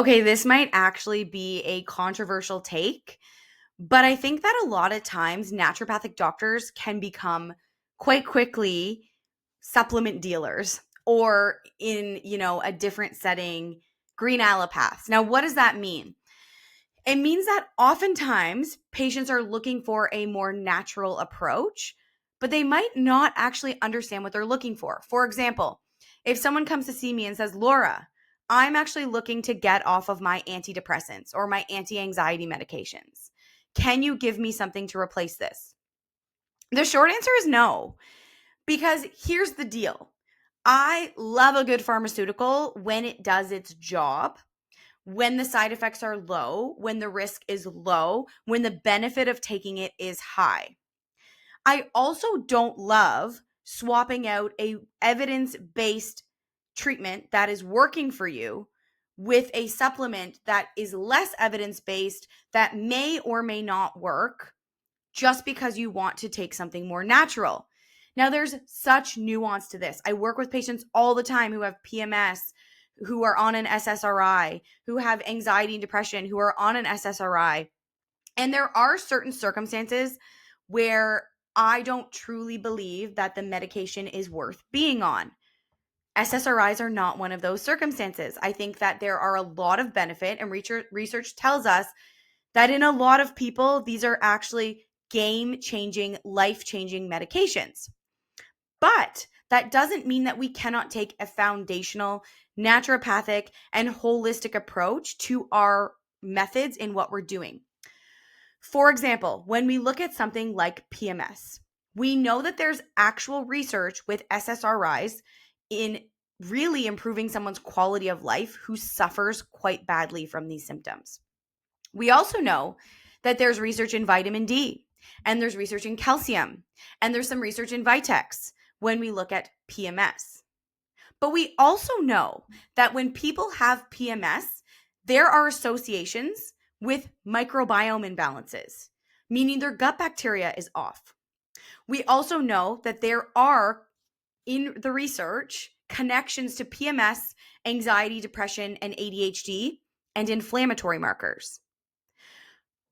Okay, this might actually be a controversial take, but I think that a lot of times naturopathic doctors can become quite quickly supplement dealers or in, a different setting, green allopaths. Now, what does that mean? It means that oftentimes patients are looking for a more natural approach, but they might not actually understand what they're looking for. For example, if someone comes to see me and says, Laura, I'm actually looking to get off of my antidepressants or my anti-anxiety medications. Can you give me something to replace this? The short answer is no, because here's the deal. I love a good pharmaceutical when it does its job, when the side effects are low, when the risk is low, when the benefit of taking it is high. I also don't love swapping out a evidence-based treatment that is working for you with a supplement that is less evidence-based that may or may not work just because you want to take something more natural. Now, there's such nuance to this. I work with patients all the time who have PMS, who are on an SSRI, who have anxiety and depression, who are on an SSRI. And there are certain circumstances where I don't truly believe that the medication is worth being on. SSRIs are not one of those circumstances. I think that there are a lot of benefit, and research tells us that in a lot of people, these are actually game-changing, life-changing medications. But that doesn't mean that we cannot take a foundational, naturopathic, and holistic approach to our methods in what we're doing. For example, when we look at something like PMS, we know that there's actual research with SSRIs in really improving someone's quality of life who suffers quite badly from these symptoms. We also know that there's research in vitamin D, and there's research in calcium, and there's some research in Vitex when we look at PMS. But we also know that when people have PMS, there are associations with microbiome imbalances, meaning their gut bacteria is off. We also know that there are, in the research, connections to PMS, anxiety, depression, and ADHD, and inflammatory markers.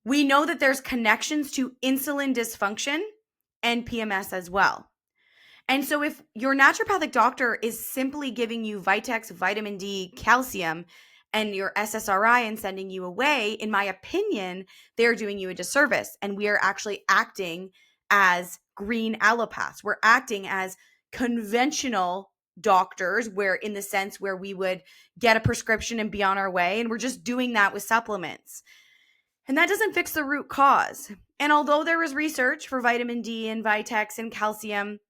We know that there's connections to insulin dysfunction and PMS as well. And so if your naturopathic doctor is simply giving you Vitex, vitamin D, calcium, and your SSRI and sending you away, in my opinion, they're doing you a disservice. And we are actually acting as green allopaths. We're acting as conventional doctors, where in the sense where we would get a prescription and be on our way. And we're just doing that with supplements. And that doesn't fix the root cause. And although there was research for vitamin D and Vitex and calcium,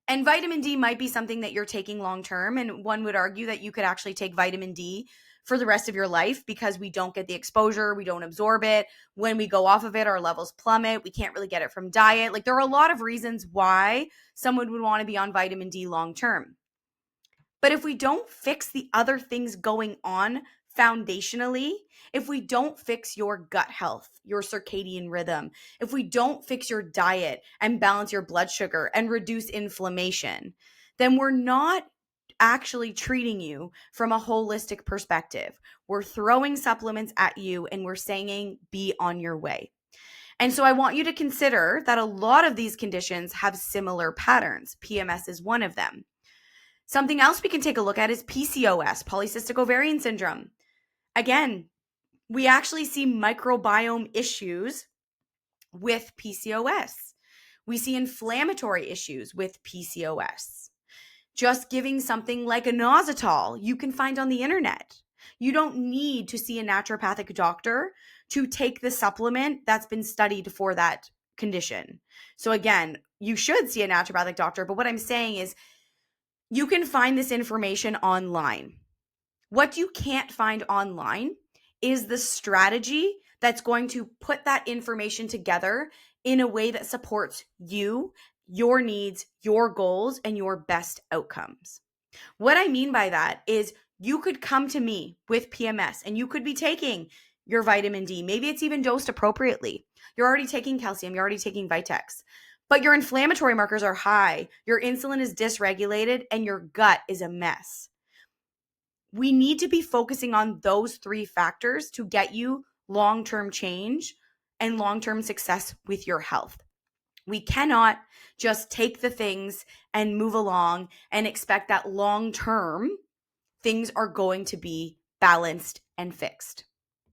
and vitamin D might be something that you're taking long term, and one would argue that you could actually take vitamin D for the rest of your life because we don't get the exposure, we don't absorb it. When we go off of it, our levels plummet. We can't really get it from diet. Like, there are a lot of reasons why someone would want to be on vitamin D long term. But if we don't fix the other things going on foundationally, if we don't fix your gut health, your circadian rhythm, if we don't fix your diet and balance your blood sugar and reduce inflammation, then we're not actually treating you from a holistic perspective. We're throwing supplements at you and we're saying, be on your way. And so I want you to consider that a lot of these conditions have similar patterns. PMS is one of them. Something else we can take a look at is PCOS, polycystic ovarian syndrome. Again, we actually see microbiome issues with PCOS. We see inflammatory issues with PCOS. Just giving something like a inositol you can find on the internet. You don't need to see a naturopathic doctor to take the supplement that's been studied for that condition. So again, you should see a naturopathic doctor, but what I'm saying is you can find this information online. What you can't find online is the strategy that's going to put that information together in a way that supports you, your needs, your goals, and your best outcomes. What I mean by that is you could come to me with PMS and you could be taking your vitamin D. Maybe it's even dosed appropriately. You're already taking calcium. You're already taking Vitex. But your inflammatory markers are high, your insulin is dysregulated, and your gut is a mess. We need to be focusing on those 3 factors to get you long-term change and long-term success with your health. We cannot just take the things and move along and expect that long-term things are going to be balanced and fixed.